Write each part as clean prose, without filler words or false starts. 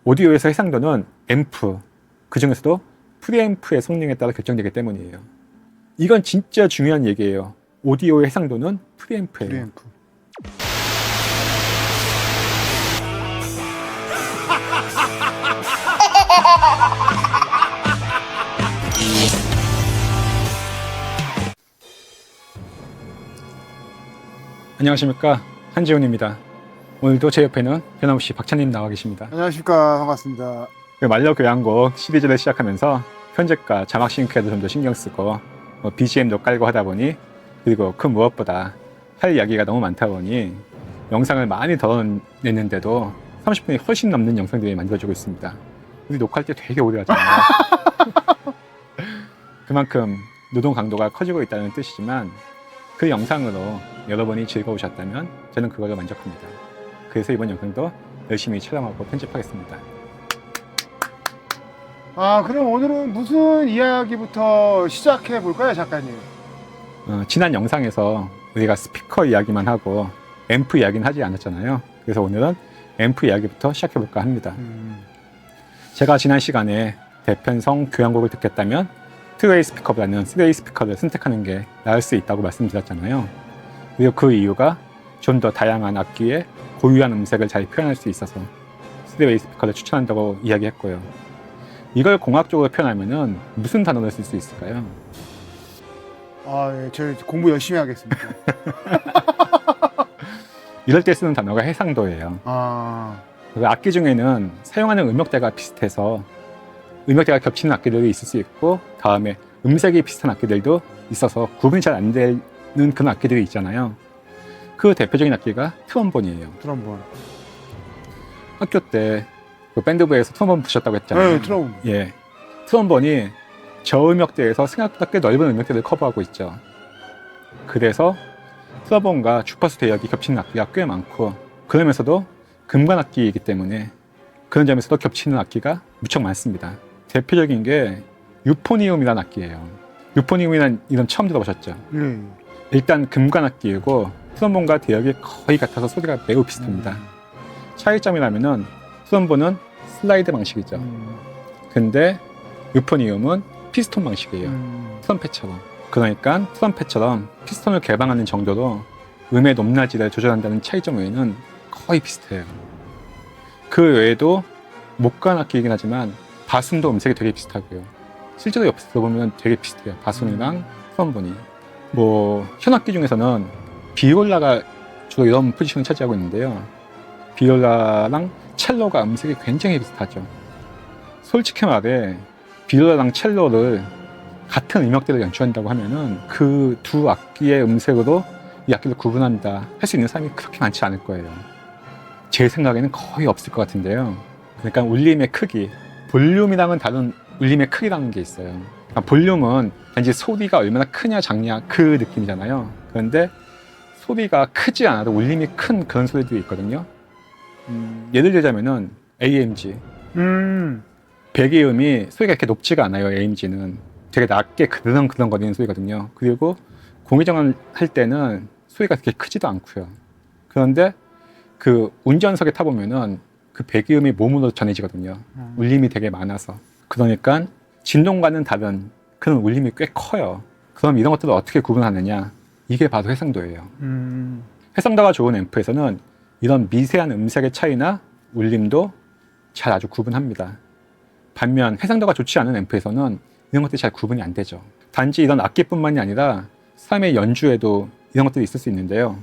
오디오에서 해상도는 앰프, 그 중에서도 프리앰프의 성능에 따라 결정되기 때문이에요. 이건 진짜 중요한 얘기예요. 오디오의 해상도는 프리앰프예요. 프리앰프. 안녕하십니까, 한지훈입니다. 오늘도 제 옆에는 변함없이 박찬님 나와 계십니다. 안녕하십니까. 반갑습니다. 말려 교양곡 시리즈를 시작하면서 편집과 자막 싱크에도 좀 더 신경 쓰고 BGM도 깔고 하다 보니, 그리고 그 무엇보다 할 이야기가 너무 많다 보니 영상을 많이 덜어냈는데도 30분이 훨씬 넘는 영상들이 만들어지고 있습니다. 우리 녹화할 때 되게 오래 하잖아요. 그만큼 노동 강도가 커지고 있다는 뜻이지만, 그 영상으로 여러분이 즐거우셨다면 저는 그걸로 만족합니다. 그래서 이번 영상도 열심히 촬영하고 편집하겠습니다. 그럼 오늘은 무슨 이야기부터 시작해 볼까요, 작가님? 지난 영상에서 우리가 스피커 이야기만 하고 앰프 이야기는 하지 않았잖아요. 그래서 오늘은 앰프 이야기부터 시작해 볼까 합니다. 제가 지난 시간에 대편성 교향곡을 듣겠다면 투웨이 스피커보다는 쓰리웨이 스피커를 선택하는 게 나을 수 있다고 말씀드렸잖아요. 그리고 그 이유가 좀 더 다양한 악기의 고유한 음색을 잘 표현할 수 있어서 쓰리웨이 스피커를 추천한다고 이야기했고요. 이걸 공학적으로 표현하면은 무슨 단어를 쓸 수 있을까요? 예, 저 공부 열심히 하겠습니다. 이럴 때 쓰는 단어가 해상도예요. 그 악기 중에는 사용하는 음역대가 비슷해서 음역대가 겹치는 악기들이 있을 수 있고, 다음에 음색이 비슷한 악기들도 있어서 구분이 잘 안 되는 그런 악기들이 있잖아요. 그 대표적인 악기가 트럼본이에요. 트럼본. 학교 때 그 밴드부에서 트럼본 부셨다고 했잖아요. 네, 트럼본. 예, 트럼본이 저음역대에서 생각보다 꽤 넓은 음역대를 커버하고 있죠. 그래서 트럼본과 주파수 대역이 겹치는 악기가 꽤 많고, 그러면서도 금관 악기이기 때문에 그런 점에서도 겹치는 악기가 무척 많습니다. 대표적인 게 유포니움이라는 악기예요. 유포니움이라는 이름 처음 들어보셨죠? 일단 금관 악기이고 트럼본과 대역이 거의 같아서 소리가 매우 비슷합니다. 차이점이라면은 트럼본은 슬라이드 방식이죠. 근데 유포니움은 피스톤 방식이에요. 트럼펫처럼. 그러니까 트럼펫처럼 피스톤을 개방하는 정도로 음의 높낮이를 조절한다는 차이점 외에는 거의 비슷해요. 그 외에도 목관 악기이긴 하지만 바순도 음색이 되게 비슷하고요. 실제로 옆에서 들어보면 되게 비슷해요. 바순이랑 트럼본이. 현악기 중에서는 비올라가 주로 이런 포지션을 차지하고 있는데요. 비올라랑 첼로가 음색이 굉장히 비슷하죠. 솔직히 말해 비올라랑 첼로를 같은 음역대를 연주한다고 하면은 그 두 악기의 음색으로 이 악기를 구분한다 할 수 있는 사람이 그렇게 많지 않을 거예요. 제 생각에는 거의 없을 것 같은데요. 그러니까 울림의 크기, 볼륨이랑은 다른 울림의 크기라는 게 있어요. 그러니까 볼륨은 단지 소리가 얼마나 크냐 작냐 그 느낌이잖아요. 그런데 소리가 크지 않아도 울림이 큰 그런 소리들이 있거든요. 예를 들자면은 AMG. 배기음이 소리가 이렇게 높지가 않아요. AMG는 되게 낮게 그르렁그르렁거리는 소리거든요. 그리고 공기정을 할 때는 소리가 그렇게 크지도 않고요. 그런데 그 운전석에 타보면은 그 배기음이 몸으로 전해지거든요. 울림이 되게 많아서. 그러니까 진동과는 다른 그런 울림이 꽤 커요. 그럼 이런 것들을 어떻게 구분하느냐? 이게 바로 해상도예요. 해상도가 좋은 앰프에서는 이런 미세한 음색의 차이나 울림도 잘 아주 구분합니다. 반면 해상도가 좋지 않은 앰프에서는 이런 것들이 잘 구분이 안 되죠. 단지 이런 악기뿐만이 아니라 사람의 연주에도 이런 것들이 있을 수 있는데요.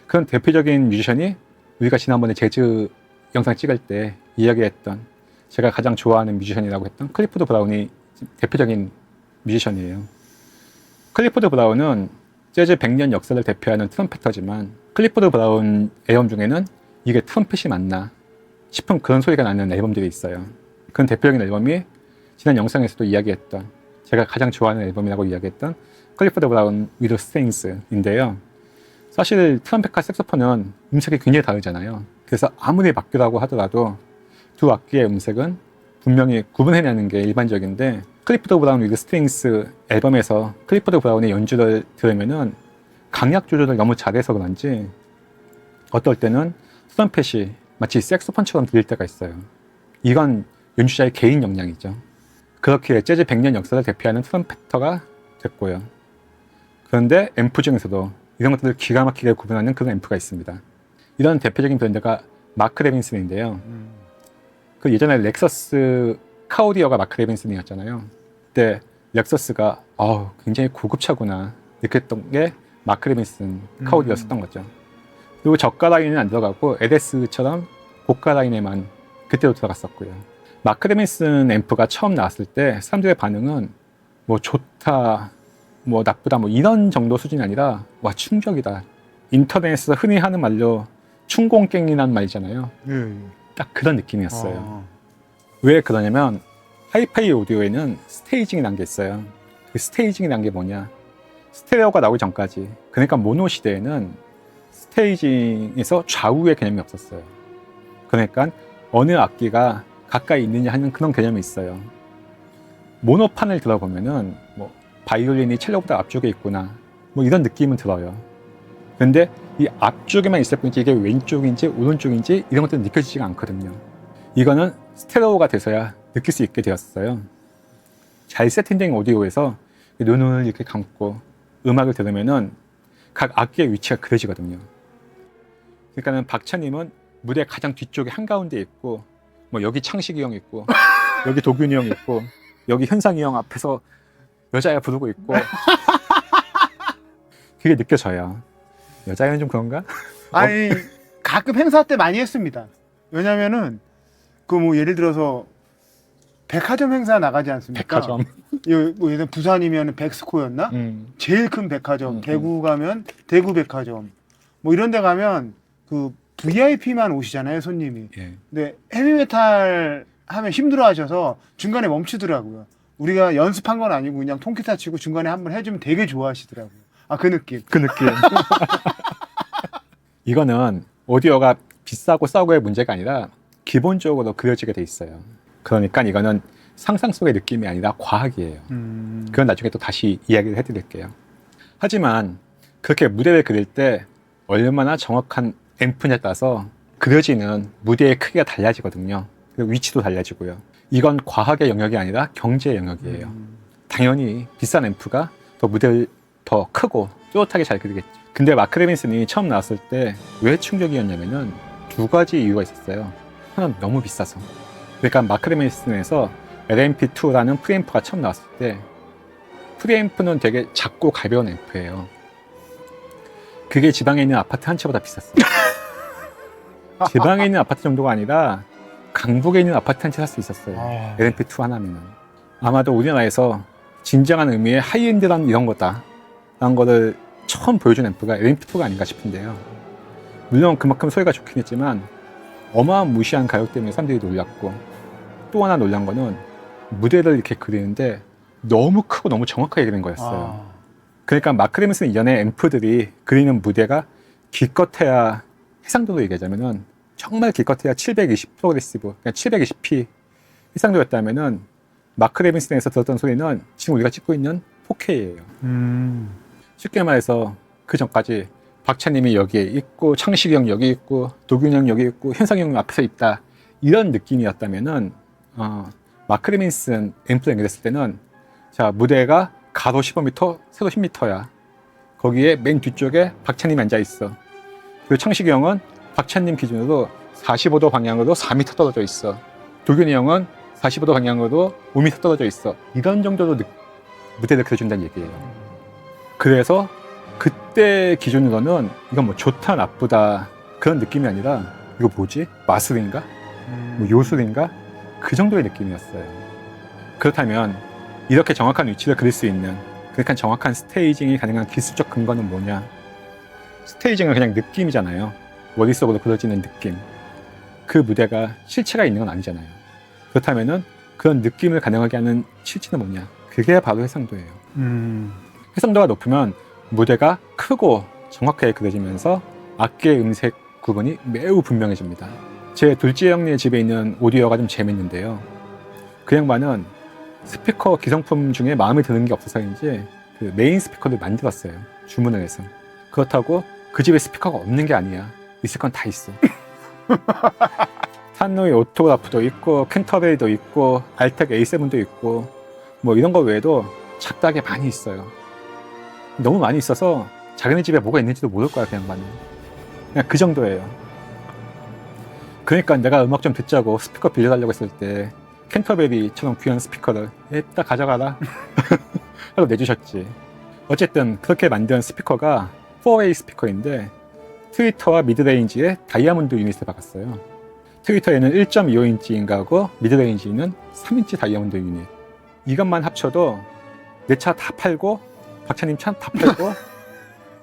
그런 대표적인 뮤지션이 우리가 지난번에 재즈 영상 찍을 때 이야기했던, 제가 가장 좋아하는 뮤지션이라고 했던 클리포드 브라운이 대표적인 뮤지션이에요. 클리포드 브라운은 재즈 100년 역사를 대표하는 트럼펫터지만, 클리포드 브라운 앨범 중에는 이게 트럼펫이 맞나 싶은 그런 소리가 나는 앨범들이 있어요. 그런 대표적인 앨범이 지난 영상에서도 이야기했던, 제가 가장 좋아하는 앨범이라고 이야기했던 클리포드 브라운 with Stings인데요. 사실 트럼펫과 색소폰은 음색이 굉장히 다르잖아요. 그래서 아무리 맞기라고 하더라도 두 악기의 음색은 분명히 구분해내는 게 일반적인데, 클리포드 브라운 with Strings 앨범에서 클리포드 브라운의 연주를 들으면은 강약 조절을 너무 잘해서 그런지 어떨 때는 트럼펫이 마치 색소폰처럼 들릴 때가 있어요. 이건 연주자의 개인 역량이죠. 그렇게 재즈 100년 역사를 대표하는 트럼펫터가 됐고요. 그런데 앰프 중에서도 이런 것들을 기가 막히게 구분하는 그런 앰프가 있습니다. 이런 대표적인 브랜드가 마크 레빈슨인데요. 그 예전에 렉서스 카오디어가 마크 레빈슨이었잖아요. 그때 렉서스가 굉장히 고급차구나 느꼈던 게 마크 레빈슨 카오디어였던 거죠. 그리고 저가 라인은 안 들어가고 LS처럼 고가 라인에만 그때도 들어갔었고요. 마크 레빈슨 앰프가 처음 나왔을 때 사람들의 반응은 뭐 좋다, 뭐 나쁘다, 뭐 이런 정도 수준이 아니라 와 충격이다. 인터넷에서 흔히 하는 말로 충공깽이라는 말이잖아요. 딱 그런 느낌이었어요. 왜 그러냐면 하이파이 오디오에는 스테이징이라는 게 있어요. 그 스테이징이라는 게 뭐냐? 스테레오가 나오기 전까지, 그러니까 모노 시대에는 스테이징에서 좌우의 개념이 없었어요. 그러니까 어느 악기가 가까이 있느냐 하는 그런 개념이 있어요. 모노판을 들어보면은 뭐 바이올린이 첼로보다 앞쪽에 있구나, 뭐 이런 느낌은 들어요. 근데 이 앞쪽에만 있을 뿐이지 이게 왼쪽인지 오른쪽인지 이런 것들은 느껴지지가 않거든요. 이거는 스테레오가 돼서야 느낄 수 있게 되었어요. 잘 세팅된 오디오에서 눈을 이렇게 감고 음악을 들으면은 각 악기의 위치가 그려지거든요. 그러니까는 박찬님은 무대 가장 뒤쪽에 한가운데 있고, 뭐 여기 창식이 형 있고, 여기 도균이 형 있고, 여기 현상이 형 앞에서 여자애 부르고 있고, 그게 느껴져요. 여자애는 좀 그런가? 아니 가끔 행사 때 많이 했습니다. 왜냐면은 그 뭐 예를 들어서 백화점 행사 나가지 않습니까? 백화점. 뭐 예를 들어 부산이면 백스코였나? 제일 큰 백화점. 대구 가면 대구 백화점. 뭐 이런 데 가면 그 VIP만 오시잖아요, 손님이. 예. 근데 헤비메탈 하면 힘들어 하셔서 중간에 멈추더라고요. 우리가 연습한 건 아니고 그냥 통기타 치고 중간에 한번 해주면 되게 좋아하시더라고요. 아, 그 느낌. 그 느낌. 이거는 오디오가 비싸고 싸고의 문제가 아니라 기본적으로 그려지게 돼 있어요. 그러니까 이거는 상상 속의 느낌이 아니라 과학이에요. 그건 나중에 또 다시 이야기를 해드릴게요. 하지만 그렇게 무대를 그릴 때 얼마나 정확한 앰프냐에 따라서 그려지는 무대의 크기가 달라지거든요. 그리고 위치도 달라지고요. 이건 과학의 영역이 아니라 경제의 영역이에요. 당연히 비싼 앰프가 더 무대를 더 크고 뚜렷하게 잘 그리겠죠. 근데 마크 레빈슨이 처음 나왔을 때 왜 충격이었냐면은 두 가지 이유가 있었어요. 하나는 너무 비싸서. 그러니까 마크 레빈슨에서 LMP2라는 프리앰프가 처음 나왔을 때 프리앰프는 되게 작고 가벼운 앰프예요. 그게 지방에 있는 아파트 한 채보다 비쌌어요. 지방에 있는 아파트 정도가 아니라 강북에 있는 아파트 한 채 살 수 있었어요. LMP2 하나면은. 아마도 우리나라에서 진정한 의미의 하이엔드란 이런 거다 라는 거를 처음 보여준 앰프가 LMP2가 아닌가 싶은데요. 물론 그만큼 소리가 좋긴 했지만 어마무시한 가격 때문에 사람들이 놀랐고, 또 하나 놀란 거는 무대를 이렇게 그리는데 너무 크고 너무 정확하게 그린 거였어요. 그러니까 마크 레빈슨 이전에 앰프들이 그리는 무대가 기껏해야, 해상도로 얘기하자면은 정말 기껏해야 720 프로그레시브, 그러니까 720p 해상도였다면은 마크 레빈슨에서 들었던 소리는 지금 우리가 찍고 있는 4K예요. 쉽게 말해서 그 전까지 박찬님이 여기에 있고, 창식이 형 여기 있고, 도균이 형 여기 있고, 현상이 형 앞에서 있다, 이런 느낌이었다면은 마크 레빈슨 앰프를 연결했을 때는, 자, 무대가 가로 15m, 세로 10m야. 거기에 맨 뒤쪽에 박찬님이 앉아있어. 그리고 창식이 형은 박찬님 기준으로 45도 방향으로 4m 떨어져 있어. 도균이 형은 45도 방향으로 5m 떨어져 있어. 이런 정도로 무대를 그려준다는 얘기예요. 그래서 그때 기준으로는 이건 뭐 좋다 나쁘다 그런 느낌이 아니라 이거 뭐지? 마술인가? 뭐 요술인가? 그 정도의 느낌이었어요. 그렇다면 이렇게 정확한 위치를 그릴 수 있는, 그러니까 정확한 스테이징이 가능한 기술적 근거는 뭐냐? 스테이징은 그냥 느낌이잖아요. 머릿속으로 그려지는 느낌. 그 무대가 실체가 있는 건 아니잖아요. 그렇다면은 그런 느낌을 가능하게 하는 실체는 뭐냐? 그게 바로 해상도예요. 해상도가 높으면 무대가 크고 정확하게 그려지면서 악기의 음색 구분이 매우 분명해집니다. 제 둘째 형네 집에 있는 오디오가 좀 재밌는데요. 그 양반은 스피커 기성품 중에 마음에 드는 게 없어서인지 그 메인 스피커를 만들었어요. 주문을 해서. 그렇다고 그 집에 스피커가 없는 게 아니야. 있을 건 다 있어. 탄노이 오토그라프도 있고 캔터베리도 있고 알텍 A7도 있고 뭐 이런 거 외에도 작다게 많이 있어요. 너무 많이 있어서 자기네 집에 뭐가 있는지도 모를 거야 그냥 많이. 그냥 그 정도예요. 그러니까 내가 음악 좀 듣자고 스피커 빌려달라고 했을 때 캔터베리처럼 귀한 스피커를 딱 가져가라 하고 내주셨지. 어쨌든 그렇게 만든 스피커가 4웨이 스피커인데 트위터와 미드레인지에 다이아몬드 유닛을 박았어요. 트위터에는 1.25인치인가 하고 미드레인지는 3인치 다이아몬드 유닛. 이것만 합쳐도 내 차 다 팔고 박찬님 차 다 팔고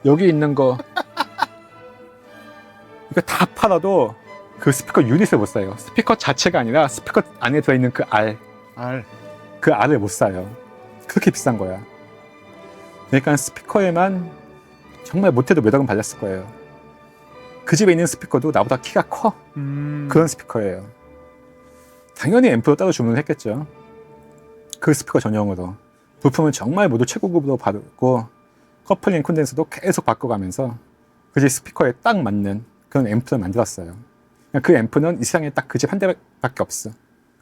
여기 있는 거 이거 다 팔아도 그 스피커 유닛을 못 사요. 스피커 자체가 아니라 스피커 안에 들어있는 그 알. 그 알을 못 사요. 그렇게 비싼 거야. 그러니까 스피커에만 정말 못해도 몇 억은 발렸을 거예요. 그 집에 있는 스피커도 나보다 키가 커. 그런 스피커예요. 당연히 앰프도 따로 주문을 했겠죠. 그 스피커 전용으로. 부품은 정말 모두 최고급으로 바르고 커플링 콘덴서도 계속 바꿔가면서 그 집 스피커에 딱 맞는 그런 앰프를 만들었어요. 그 앰프는 이 세상에 딱 그 집 한 대밖에 없어.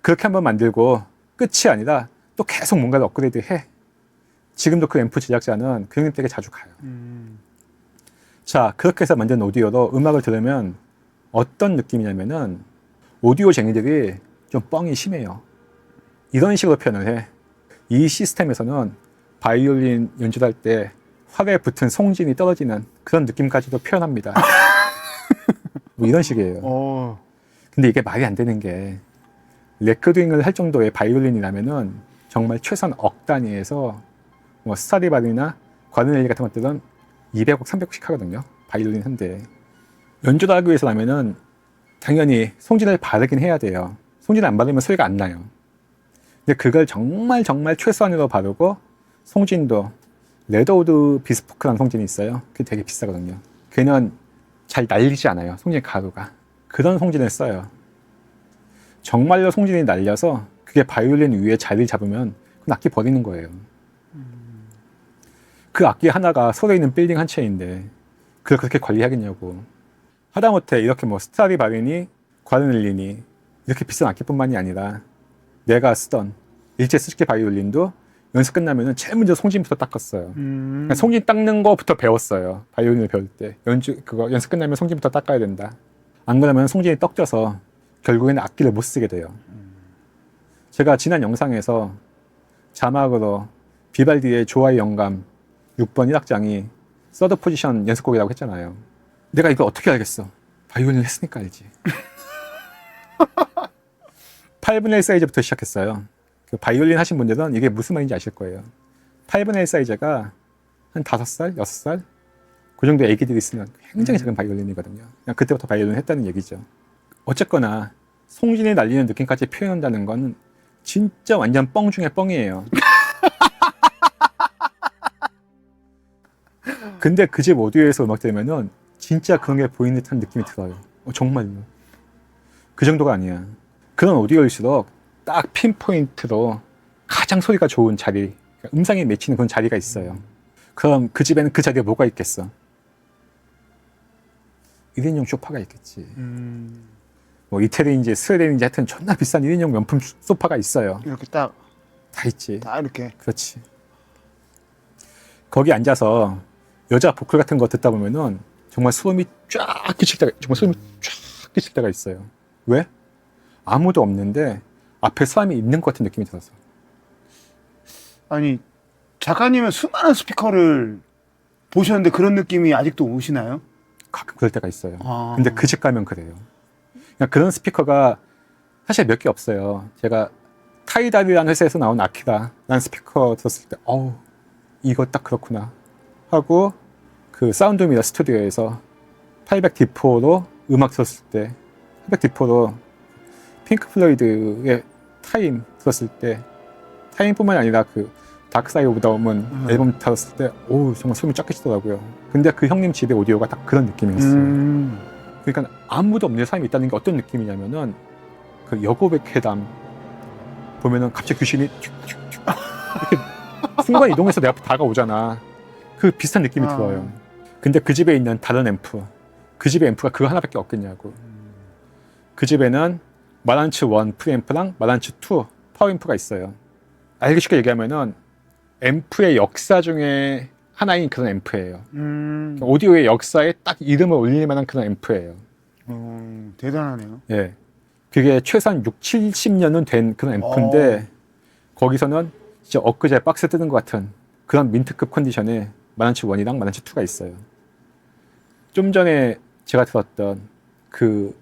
그렇게 한번 만들고 끝이 아니라 또 계속 뭔가를 업그레이드 해. 지금도 그 앰프 제작자는 그 형님 댁에 자주 가요. 자, 그렇게 해서 만든 오디오로 음악을 들으면 어떤 느낌이냐면은 오디오쟁이들이 좀 뻥이 심해요. 이런 식으로 표현을 해. 이 시스템에서는 바이올린 연주할 때 활에 붙은 송진이 떨어지는 그런 느낌까지도 표현합니다. 뭐 이런 식이에요. 근데 이게 말이 안 되는 게 레코딩을 할 정도의 바이올린이라면은 정말 최소한 억 단위에서 뭐 스타디바리나 과르넬리 같은 것들은 200억, 300억씩 하거든요. 바이올린 한 대. 연주를 하기 위해서라면은 당연히 송진을 바르긴 해야 돼요. 송진을 안 바르면 소리가 안 나요. 근데 그걸 정말 최소한으로 바르고 송진도 레더우드 비스포크라는 송진이 있어요. 그게 되게 비싸거든요. 걔는 잘 날리지 않아요. 송진 가루가. 그런 송진을 써요. 정말로 송진이 날려서 그게 바이올린 위에 자리를 잡으면 그 악기 버리는 거예요. 그 악기 하나가 서로 있는 빌딩 한 채인데 그걸 그렇게 관리하겠냐고. 하다못해 이렇게 뭐 스트라디바리니 과르넬리니 이렇게 비싼 악기뿐만이 아니라 내가 쓰던 일제 스즈키 바이올린도 연습 끝나면은 제일 먼저 송진부터 닦았어요. 그러니까 송진 닦는 거부터 배웠어요. 바이올린을 배울 때 연습 끝나면 송진부터 닦아야 된다. 안 그러면 송진이 떡져서 결국에는 악기를 못 쓰게 돼요. 제가 지난 영상에서 자막으로 비발디의 조화의 영감 6번 1악장이 서드 포지션 연습곡이라고 했잖아요. 내가 이걸 어떻게 알겠어? 바이올린을 했으니까 알지. 8분의 1 사이즈부터 시작했어요. 그 바이올린 하신 분들은 이게 무슨 말인지 아실 거예요. 8분의 1 사이즈가 한 5살, 6살? 그 정도 애기들이 쓰는 굉장히 작은 바이올린이거든요. 그냥 그때부터 바이올린을 했다는 얘기죠. 어쨌거나 송진이 날리는 느낌까지 표현한다는 건 진짜 완전 뻥 중에 뻥이에요. 근데 그 집 오디오에서 음악 들으면은 진짜 그런 게 보이는 듯한 느낌이 들어요. 정말로. 그 정도가 아니야. 그런 오디오일수록 딱 핀포인트로 가장 소리가 좋은 자리, 그러니까 음상에 맺히는 그런 자리가 있어요. 그럼 그 집에는 그 자리에 뭐가 있겠어? 1인용 소파가 있겠지. 뭐 이태리인지 스웨덴인지 하여튼 존나 비싼 1인용 명품 소파가 있어요. 이렇게 딱 다 있지. 다 이렇게. 그렇지. 거기 앉아서 여자 보컬 같은 거 듣다 보면은 정말 소름이 쫙 끼칠 때가, 정말 소름이 쫙 끼칠 때가 있어요. 왜? 아무도 없는데 앞에 사람이 있는 것 같은 느낌이 들어서. 아니 작가님은 수많은 스피커를 보셨는데 그런 느낌이 아직도 오시나요? 가끔 그럴 때가 있어요. 근데 그 집 가면 그래요. 그냥 그런 스피커가 사실 몇 개 없어요. 제가 타이달이라는 회사에서 나온 아키라라는 스피커 들었을 때 이거 딱 그렇구나 하고 그 사운드미러 스튜디오에서 800D4로 음악 들었을 때 800D4로 핑크 플로이드의 타임 들었을 때 타임뿐만이 아니라 그 다크사이드 오브 더 문 앨범 들었을 때 정말 소름이 쫙 끼치더라고요. 근데 그 형님 집의 오디오가 딱 그런 느낌이었어요. 그러니까 아무도 없는 사람이 있다는 게 어떤 느낌이냐면은 그 여고백 회담 보면은 갑자기 귀신이 이렇게 순간 이동해서 내 앞에 다가오잖아. 그 비슷한 느낌이 들어요. 근데 그 집에 있는 다른 앰프, 그 집의 앰프가 그거 하나밖에 없겠냐고. 그 집에는 마란츠 1 프리앰프랑 마란츠 2 파워앰프가 있어요. 알기 쉽게 얘기하면은 앰프의 역사 중에 하나인 그런 앰프예요. 오디오의 역사에 딱 이름을 올릴 만한 그런 앰프예요. 대단하네요. 예. 그게 최소한 6, 70년은 된 그런 앰프인데 거기서는 진짜 엊그제 박스 뜯은 것 같은 그런 민트급 컨디션의 마란츠 1이랑 마란츠 2가 있어요. 좀 전에 제가 들었던 그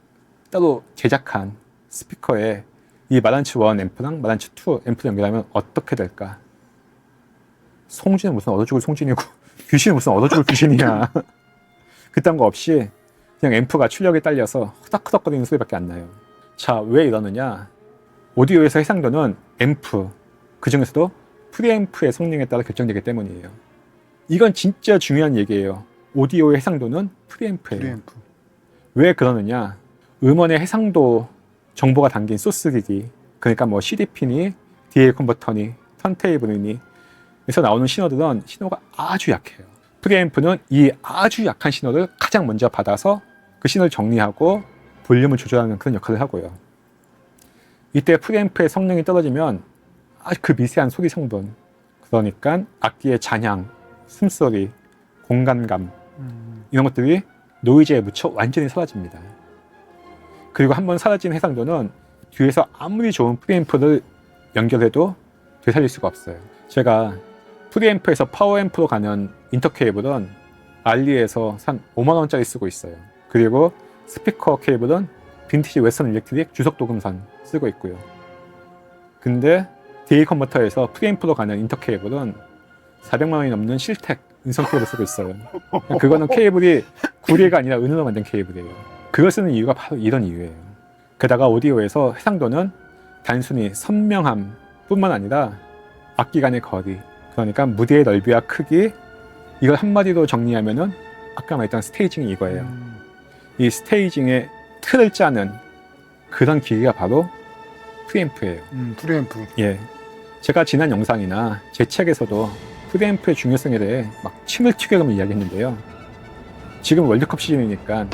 따로 제작한 스피커에 이 마란츠 1 앰프랑 마란츠 2 앰프를 연결하면 어떻게 될까? 송진은 무슨 얻어 죽을 송진이고 귀신은 무슨 얻어 죽을 귀신이야. 그딴 거 없이 그냥 앰프가 출력이 딸려서 허덕허덕거리는 소리밖에 안 나요. 자, 왜 이러느냐? 오디오에서 해상도는 앰프, 그 중에서도 프리앰프의 성능에 따라 결정되기 때문이에요. 이건 진짜 중요한 얘기예요. 오디오의 해상도는 프리앰프예요. 프리앰프. 왜 그러느냐? 음원의 해상도 정보가 담긴 소스 기기, 그러니까 뭐 CD핀이, DA 컨버터니, 턴테이블이니 에서 나오는 신호들은 신호가 아주 약해요. 프리앰프는 이 아주 약한 신호를 가장 먼저 받아서 그 신호를 정리하고 볼륨을 조절하는 그런 역할을 하고요. 이때 프리앰프의 성능이 떨어지면 아주 그 미세한 소리 성분, 그러니까 악기의 잔향, 숨소리, 공간감 이런 것들이 노이즈에 묻혀 완전히 사라집니다. 그리고 한번 사라진 해상도는 뒤에서 아무리 좋은 프리앰프를 연결해도 되살릴 수가 없어요. 제가 프리앰프에서 파워앰프로 가는 인터 케이블은 알리에서 산 5만원짜리 쓰고 있어요. 그리고 스피커 케이블은 빈티지 웨스턴 일렉트릭 주석 도금선 쓰고 있고요. 근데 DA 컨버터에서 프리앰프로 가는 인터 케이블은 400만원이 넘는 실텍 인선 케이블 쓰고 있어요. 그거는 케이블이 구리가 아니라 은으로 만든 케이블이에요. 그걸 쓰는 이유가 바로 이런 이유예요. 게다가 오디오에서 해상도는 단순히 선명함 뿐만 아니라 악기 간의 거리, 그러니까 무대의 넓이와 크기, 이걸 한마디로 정리하면은 아까 말했던 스테이징이 이거예요. 이 스테이징의 틀을 짜는 그런 기계가 바로 프리앰프예요. 프리앰프. 예. 제가 지난 영상이나 제 책에서도 프리앰프의 중요성에 대해 막 침을 튀겨가며 이야기했는데요. 지금 월드컵 시즌이니까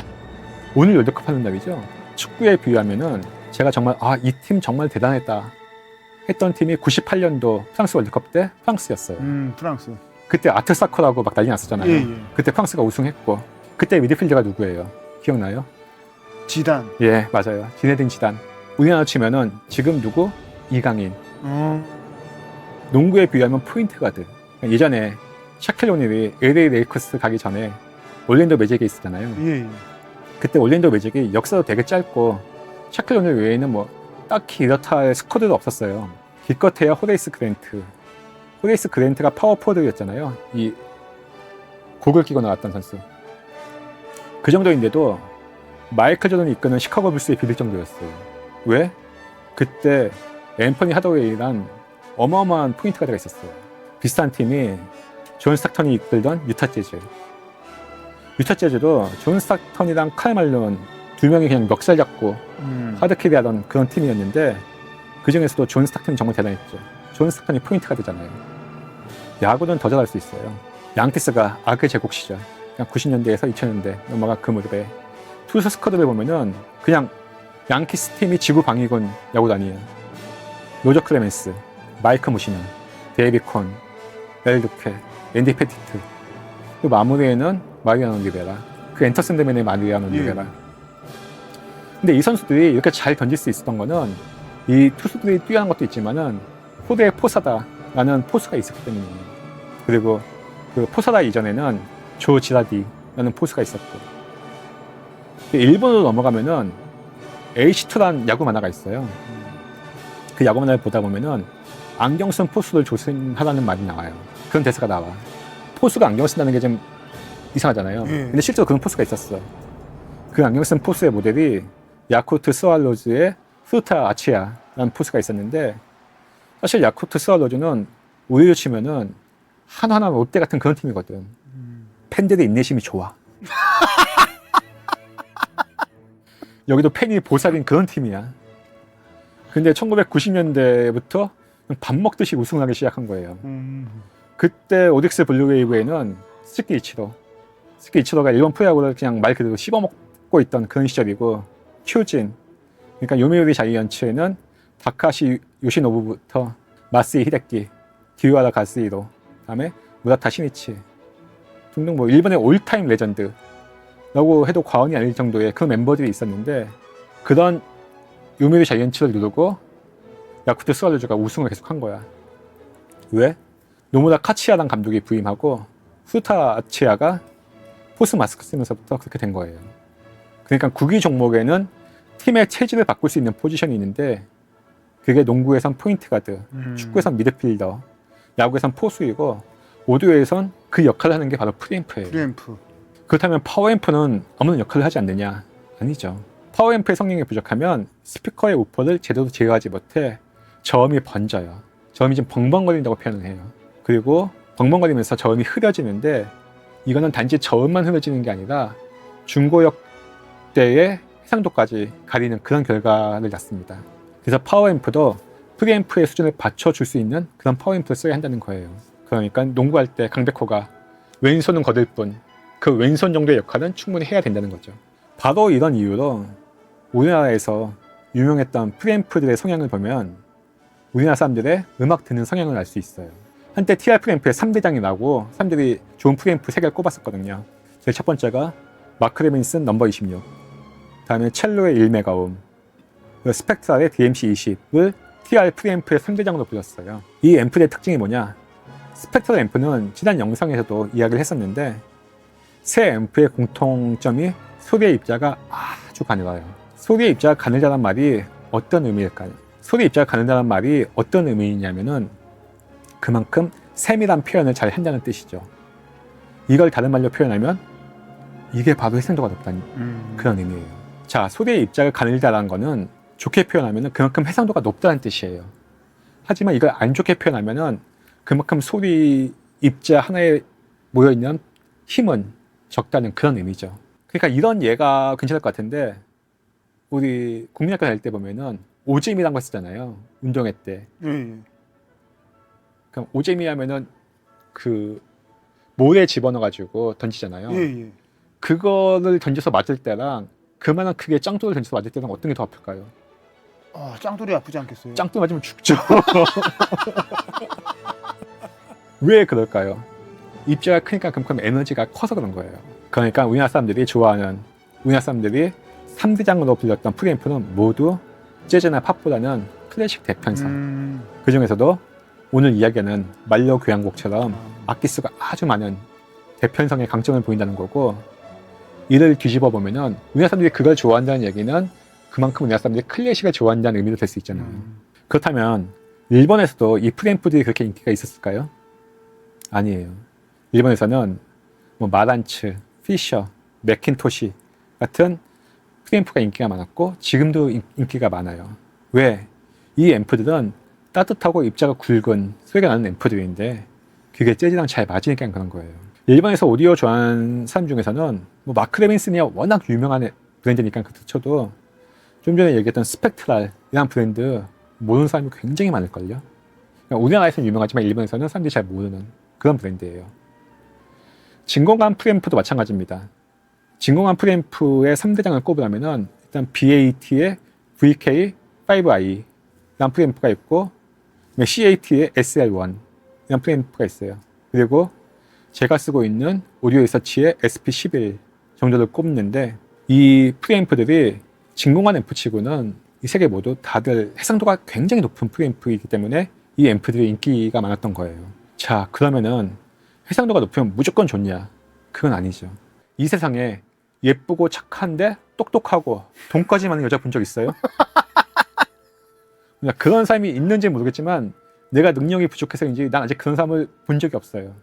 오늘 월드컵 하는 날이죠. 축구에 비유하면은 제가 정말 이 팀 정말 대단했다 했던 팀이 98년도 프랑스 월드컵 때 프랑스였어요. 프랑스. 그때 아트사커라고 막 난리 났었잖아요. 예. 그때 프랑스가 우승했고 그때 미드필더가 누구예요? 기억나요? 지단. 예, 맞아요. 지네딘 지단. 우리나라 치면은 지금 누구? 이강인. 농구에 비유하면 포인트 가드. 예전에 샤킬 오닐이 LA 레이커스 가기 전에 올랜도 매직에 있었잖아요. 예. 그때 올랜도 매직이 역사도 되게 짧고 샤킬 오닐 외에는 뭐 딱히 이렇다 할 스쿼드도 없었어요. 기껏해야 호레이스 그랜트. 호레이스 그랜트가 파워포워드였잖아요. 이 곡을 끼고 나왔던 선수. 그 정도인데도 마이클 조던이 이끄는 시카고 불스에 비빌 정도였어요. 왜? 그때 앰퍼니 하더웨이란 어마어마한 포인트 가드가 있었어요. 비슷한 팀이 존 스타턴이 이끌던 유타 재즈. 유타 재즈도 존 스타턴이랑 칼 말론 두 명이 그냥 멱살 잡고 하드캐리 하던 그런 팀이었는데 그 중에서도 존 스타턴이 정말 대단했죠. 존 스타턴이 포인트 가드잖아요. 야구는 더 잘할 수 있어요. 양키스가 악의 제국 시절, 그냥 90년대에서 2000년대 넘어가 그 무렵에 투수 스쿼드를 보면은 그냥 양키스 팀이 지구 방위군 야구단이에요. 로저 클레멘스, 마이크 무시너, 데이비 콘, 엘 두케, 앤디 페티트. 그 마무리에는 마리아노 리베라. 그 엔터샌드맨의 마리아노 리베라. 근데 이 선수들이 이렇게 잘 던질 수 있었던 거는 이 투수들이 뛰어난 것도 있지만은 호대의 포사다라는 포수가 있었기 때문이에요. 그리고 그 포사다 이전에는 조 지라디라는 포수가 있었고, 일본으로 넘어가면은 H2란 야구 만화가 있어요. 그 야구 만화를 보다 보면은 안경 쓴 포수를 조심하라는 말이 나와요. 그런 대사가 나와. 포수가 안경 쓴다는 게 좀 이상하잖아요. 근데 실제로 그런 포수가 있었어. 그 안경 쓴 포수의 모델이 야쿠트 스와로즈의 후타 아치야라는 포수가 있었는데, 사실 야쿠트 스와로즈는 우리로 치면은 하나하나 롯데 같은 그런 팀이거든. 팬들의 인내심이 좋아. 여기도 팬이 보살인 그런 팀이야. 근데 1990년대부터 밥 먹듯이 우승을 하기 시작한 거예요. 그때 오딕스 블루웨이브에는 스키 이치로가 일본 프로야구를 그냥 말 그대로 씹어먹고 있던 그런 시절이고, 큐진, 그러니까 요미우리 자이언츠에는 다카시 요시노부부터 마스이 히데키, 기우하라 가스히로, 다음에 무라타 시니치 등등 뭐 일본의 올타임 레전드라고 해도 과언이 아닐 정도의 그런 멤버들이 있었는데, 그런 요미우리 자이언츠를 누르고 야쿠트 스와로즈가 우승을 계속한 거야. 왜? 노무라 카치야란 감독이 부임하고 후타 아치야가 포스 마스크 쓰면서부터 그렇게 된 거예요. 그러니까 구기 종목에는 팀의 체질을 바꿀 수 있는 포지션이 있는데, 그게 농구에선 포인트 가드, 축구에선 미드필더, 야구에선 포수이고, 오디오에선 그 역할을 하는 게 바로 프리앰프예요. 프리앰프. 그렇다면 파워앰프는 아무런 역할을 하지 않느냐? 아니죠. 파워앰프의 성능이 부족하면 스피커의 우퍼를 제대로 제어하지 못해 저음이 번져요. 저음이 좀 벙벙거린다고 표현을 해요. 그리고 벙벙거리면서 저음이 흐려지는데, 이거는 단지 저음만 흐려지는 게 아니라 중고역대의 해상도까지 가리는 그런 결과를 낳습니다. 그래서 파워앰프도 프리앰프의 수준을 받쳐줄 수 있는 그런 파워앰프를 써야 한다는 거예요. 그러니까 농구할 때 강백호가 왼손은 거들 뿐, 그 왼손 정도의 역할은 충분히 해야 된다는 거죠. 바로 이런 이유로 우리나라에서 유명했던 프리앰프들의 성향을 보면 우리나라 사람들의 음악 듣는 성향을 알 수 있어요. 한때 TR 프리앰프의 3대장이라고 사람들이 좋은 프리앰프 3개를 꼽았었거든요. 제일 첫 번째가 마크 레빈슨 넘버 26, 다음에 첼로의 1메가옴, 스펙트랄의 DMC20을 TR 프리앰프의 3대장으로 불렀어요. 이 앰프의 특징이 뭐냐? 스펙트럴 앰프는 지난 영상에서도 이야기를 했었는데, 새 앰프의 공통점이 소리의 입자가 아주 가늘어요. 소리의 입자가 가늘다는 말이 어떤 의미일까요? 소리의 입자가 가늘다는 말이 어떤 의미냐면은 그만큼 세밀한 표현을 잘 한다는 뜻이죠. 이걸 다른 말로 표현하면 이게 바로 해상도가 높다는 그런 의미예요. 자, 소리의 입자가 가늘다는 거는 좋게 표현하면 그만큼 해상도가 높다는 뜻이에요. 하지만 이걸 안 좋게 표현하면 그만큼 소리 입자 하나에 모여있는 힘은 적다는 그런 의미죠. 그러니까 이런 예가 괜찮을 것 같은데, 우리 국민학교 다닐 때 보면은 오잼이라는 거 쓰잖아요. 운동회 때. 그럼 오잼이 하면은 그 모래 집어넣어가지고 던지잖아요. 그거를 던져서 맞을 때랑 그만한 크게 짱돌을 던져서 맞을 때랑 어떤 게 더 아플까요? 짱돌이 아프지 않겠어요? 짱돌 맞으면 죽죠. 왜 그럴까요? 입자가 크니까 그만큼 에너지가 커서 그런 거예요. 그러니까 우리나라 사람들이 좋아하는, 우리나라 사람들이 3대장으로 불렸던 프리앰프는 모두 재즈나 팝보다는 클래식 대편성. 그 중에서도 오늘 이야기하는 말려 교향곡처럼 악기수가 아주 많은 대편성의 강점을 보인다는 거고, 이를 뒤집어 보면은 우리나라 사람들이 그걸 좋아한다는 얘기는 그만큼 우리나라 사람들이 클래식을 좋아한다는 의미도 될 수 있잖아요. 그렇다면 일본에서도 이 프리앰프들이 그렇게 인기가 있었을까요? 아니에요. 일본에서는 뭐 마란츠, 피셔, 맥킨토시 같은 프리앰프가 인기가 많았고 지금도 인기가 많아요. 왜? 이 앰프들은 따뜻하고 입자가 굵은 소리가 나는 앰프들인데 그게 재즈랑 잘 맞으니까 그런 거예요. 일본에서 오디오 좋아하는 사람 중에서는 뭐 마크 레빈슨이야 워낙 유명한 브랜드니까 그렇다 쳐도 좀 전에 얘기했던 스펙트랄이라는 브랜드 모르는 사람이 굉장히 많을걸요. 그러니까 우리나라에서는 유명하지만 일본에서는 사람들이 잘 모르는 그런 브랜드예요. 진공관 프리앰프도 마찬가지입니다. 진공관 프리앰프의 3대장을 꼽으라면은 일단 BAT의 VK5i 라는 프리앰프가 있고 CAT의 SL1 이라는 프리앰프가 있어요. 그리고 제가 쓰고 있는 오디오 리서치의 SP11 정도를 꼽는데 이 프리앰프들이 진공관 앰프치고는 이 세 개 모두 다들 해상도가 굉장히 높은 프리앰프이기 때문에 이 앰프들이 인기가 많았던 거예요. 자, 그러면은 해상도가 높으면 무조건 좋냐? 그건 아니죠. 이 세상에 예쁘고 착한데 똑똑하고 돈까지 많은 여자 본 적 있어요? 그런 사람이 있는지 모르겠지만 내가 능력이 부족해서인지 난 아직 그런 사람을 본 적이 없어요.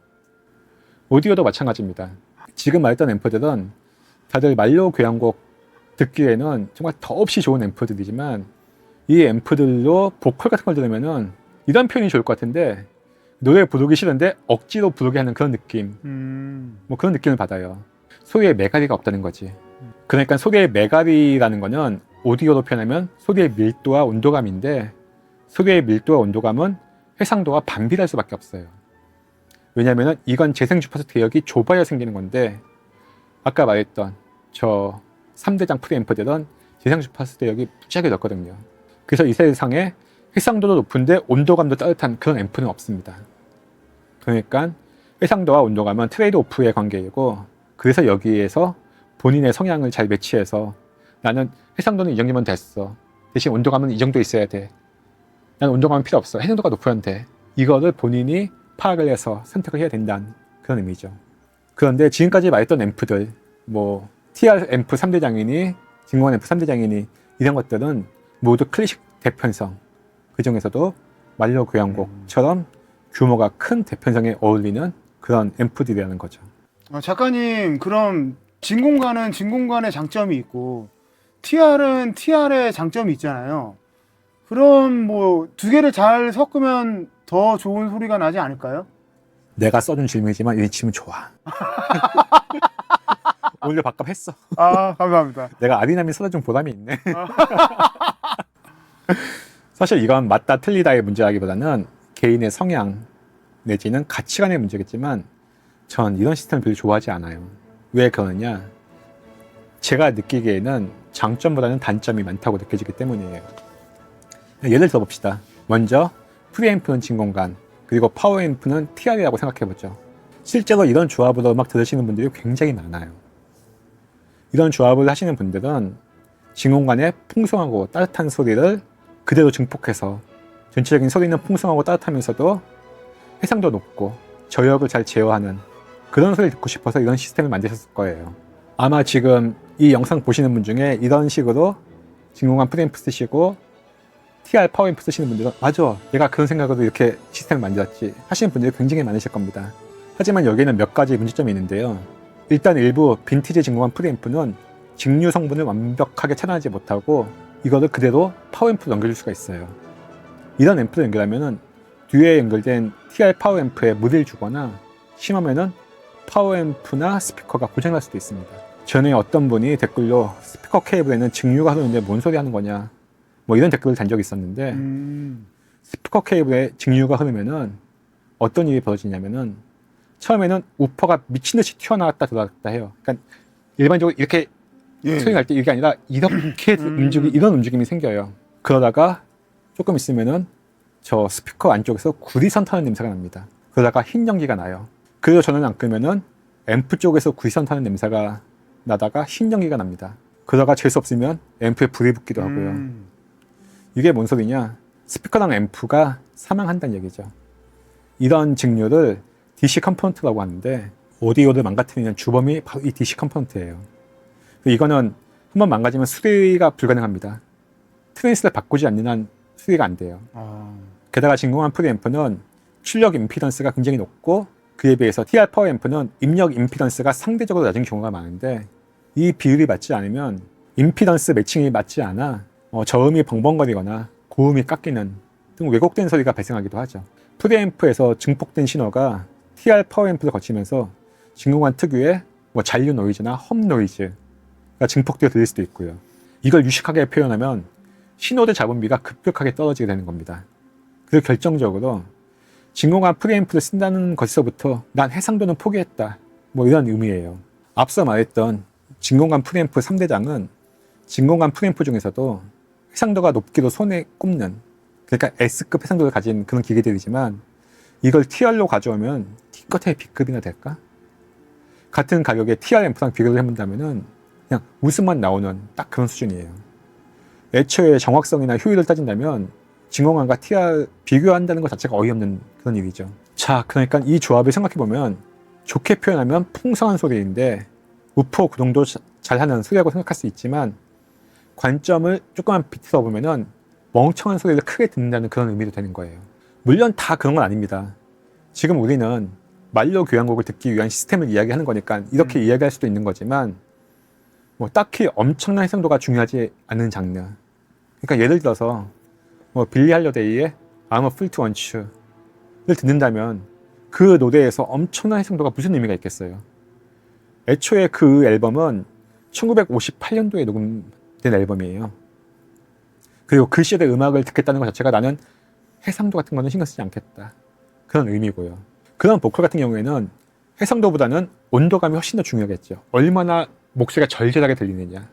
오디오도 마찬가지입니다. 지금 말했던 앰프들은 다들 말로 교향곡 듣기에는 정말 더없이 좋은 앰프들이지만 이 앰프들로 보컬 같은 걸 들으면은 이런 표현이 좋을 것 같은데 노래 부르기 싫은데 억지로 부르게 하는 그런 느낌, 뭐 그런 느낌을 받아요. 소리의 메가리가 없다는 거지. 그러니까 소리의 메가리라는 거는 오디오로 표현하면 소리의 밀도와 온도감인데 소리의 밀도와 온도감은 해상도와 반비례할 수밖에 없어요. 왜냐하면 이건 재생 주파수 대역이 좁아야 생기는 건데 아까 말했던 저 3대장 프리앰프들은 지상 주파수 대역이 무지하게 넓거든요. 그래서 이 세상에 해상도도 높은데 온도감도 따뜻한 그런 앰프는 없습니다. 그러니까 해상도와 온도감은 트레이드 오프의 관계이고, 그래서 여기에서 본인의 성향을 잘 매치해서 나는 해상도는 이 정도면 됐어. 대신 온도감은 이 정도 있어야 돼. 나는 온도감은 필요 없어. 해상도가 높으면 돼. 이거를 본인이 파악을 해서 선택을 해야 된다는 그런 의미죠. 그런데 지금까지 말했던 앰프들, 뭐 TR 앰프 3대 장인이, 진공관 앰프 3대 장인이, 이런 것들은 모두 클래식 대편성, 그 중에서도 만료 교향곡처럼 규모가 큰 대편성에 어울리는 그런 앰프들이라는 거죠. 작가님, 그럼 진공관은 진공관의 장점이 있고 TR은 TR의 장점이 있잖아요. 그럼 뭐 두 개를 잘 섞으면 더 좋은 소리가 나지 않을까요? 내가 써준 질문이지만 이 질문 좋아. 오히려 밥값했어. 아, 감사합니다. 내가 아리남이 써준 보람이 있네. 사실 이건 맞다 틀리다의 문제라기보다는 개인의 성향 내지는 가치관의 문제겠지만, 전 이런 시스템을 별로 좋아하지 않아요. 왜 그러느냐? 제가 느끼기에는 장점보다는 단점이 많다고 느껴지기 때문이에요. 예를 들어 봅시다. 먼저 프리앰프는 진공관, 그리고 파워앰프는 TR이라고 생각해보죠. 실제로 이런 조합으로 음악 들으시는 분들이 굉장히 많아요. 이런 조합을 하시는 분들은 진공관의 풍성하고 따뜻한 소리를 그대로 증폭해서 전체적인 소리는 풍성하고 따뜻하면서도 해상도 높고 저역을 잘 제어하는 그런 소리를 듣고 싶어서 이런 시스템을 만드셨을 거예요. 아마 지금 이 영상 보시는 분 중에 이런 식으로 진공관 프리앰프 쓰시고 TR 파워앰프 쓰시는 분들은 맞아, 내가 그런 생각으로 이렇게 시스템을 만들었지 하시는 분들이 굉장히 많으실 겁니다. 하지만 여기에는 몇 가지 문제점이 있는데요. 일단 일부 빈티지 진공관 프리앰프는 직류 성분을 완벽하게 차단하지 못하고 이거를 그대로 파워앰프로 연결줄 수가 있어요. 이런 앰프를 연결하면은 뒤에 연결된 TR 파워앰프에 무리를 주거나 심하면은 파워앰프나 스피커가 고장날 수도 있습니다. 전에 어떤 분이 댓글로 스피커 케이블에는 직류가 흐르는데 뭔 소리 하는 거냐, 뭐 이런 댓글을 단 적이 있었는데, 스피커 케이블에 직류가 흐르면은 어떤 일이 벌어지냐면은 처음에는 우퍼가 미친 듯이 튀어나왔다 들어갔다 해요. 그러니까 일반적으로 이렇게 소리 날 때 이게 아니라 이렇게 이런 움직임이 생겨요. 그러다가 조금 있으면은 저 스피커 안쪽에서 구리선 타는 냄새가 납니다. 그러다가 흰 연기가 나요. 그래서 저는 안 끄면은 앰프 쪽에서 구리선 타는 냄새가 나다가 흰 연기가 납니다. 그러다가 재수 없으면 앰프에 불이 붙기도 하고요. 이게 뭔 소리냐? 스피커랑 앰프가 사망한다는 얘기죠. 이런 직류를 DC 컴포넌트라고 하는데, 오디오를 망가뜨리는 주범이 바로 이 DC 컴포넌트예요. 이거는 한번 망가지면 수리가 불가능합니다. 트랜스를 바꾸지 않는 한 수리가 안 돼요. 게다가 진공관 프리앰프는 출력 임피던스가 굉장히 높고, 그에 비해서 TR 파워앰프는 입력 임피던스가 상대적으로 낮은 경우가 많은데, 이 비율이 맞지 않으면 임피던스 매칭이 맞지 않아 저음이 벙벙거리거나 고음이 깎이는 등 왜곡된 소리가 발생하기도 하죠. 프리앰프에서 증폭된 신호가 TR 파워앰프를 거치면서 진공관 특유의 잔류 노이즈나 험 노이즈가 증폭되어 들릴 수도 있고요. 이걸 유식하게 표현하면 신호대 잡음비가 급격하게 떨어지게 되는 겁니다. 그리고 결정적으로 진공관 프리앰프를 쓴다는 것에서부터 난 해상도는 포기했다, 뭐 이런 의미예요. 앞서 말했던 진공관 프리앰프 3대장은 진공관 프리앰프 중에서도 해상도가 높기도 손에 꼽는, 그러니까 S급 해상도를 가진 그런 기계들이지만, 이걸 TR로 가져오면 T껏의 B급이나 될까? 같은 가격의 TR 앰프랑 비교를 해본다면은 그냥 웃음만 나오는 딱 그런 수준이에요. 애초에 정확성이나 효율을 따진다면 진공관과 TR 비교한다는 것 자체가 어이없는 그런 일이죠. 자, 그러니까 이 조합을 생각해보면 좋게 표현하면 풍성한 소리인데 우퍼 구동도 잘하는 소리라고 생각할 수 있지만, 관점을 조금만 비틀어 보면은 멍청한 소리를 크게 듣는다는 그런 의미도 되는 거예요. 물론 다 그런 건 아닙니다. 지금 우리는 만료 교향곡을 듣기 위한 시스템을 이야기하는 거니까 이렇게 이야기할 수도 있는 거지만, 뭐 딱히 엄청난 해상도가 중요하지 않은 장르. 그러니까 예를 들어서 빌리 할러데이의 I'm a Fool to Want You를 듣는다면 그 노래에서 엄청난 해상도가 무슨 의미가 있겠어요. 애초에 그 앨범은 1958년도에 녹음된 앨범이에요. 그리고 그 시대의 음악을 듣겠다는 것 자체가 나는 해상도 같은 거는 신경 쓰지 않겠다, 그런 의미고요. 그런 보컬 같은 경우에는 해상도보다는 온도감이 훨씬 더 중요하겠죠. 얼마나 목소리가 절절하게 들리느냐.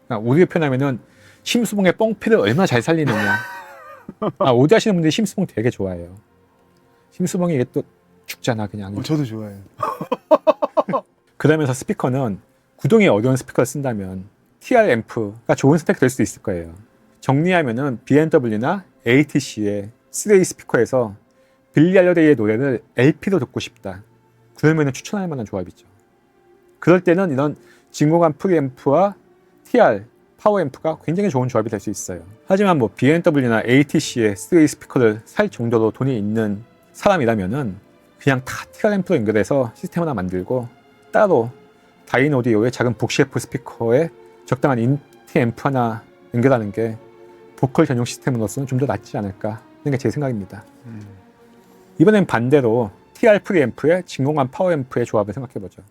그러니까 우리를 표현하면은 심수봉의 뻥피를 얼마나 잘 살리느냐. 오디 하시는 분들이 심수봉 되게 좋아해요. 심수봉이 이게 또 죽잖아 그냥. 저도 좋아해요. 그러면서 스피커는 구동이 어려운 스피커를 쓴다면 TR 앰프가 좋은 선택이 될 수 있을 거예요. 정리하면은 BMW나 ATC의 3A 스피커에서 빌리 알러데이의 노래를 LP로 듣고 싶다. 그러면은 추천할 만한 조합이죠. 그럴 때는 이런 진공관 프리앰프와 TR 파워 앰프가 굉장히 좋은 조합이 될 수 있어요. 하지만 뭐 BMW나 ATC의 3A 스피커를 살 정도로 돈이 있는 사람이라면은 그냥 다 TR 앰프로 연결해서 시스템 하나 만들고 따로 다인 오디오의 작은 복시F 스피커에 적당한 인티 앰프 하나 연결하는 게 보컬 전용 시스템으로서는 좀 더 낫지 않을까 하는 게 제 생각입니다. 이번엔 반대로 TR 프리앰프의 진공관 파워 앰프의 조합을 생각해보죠.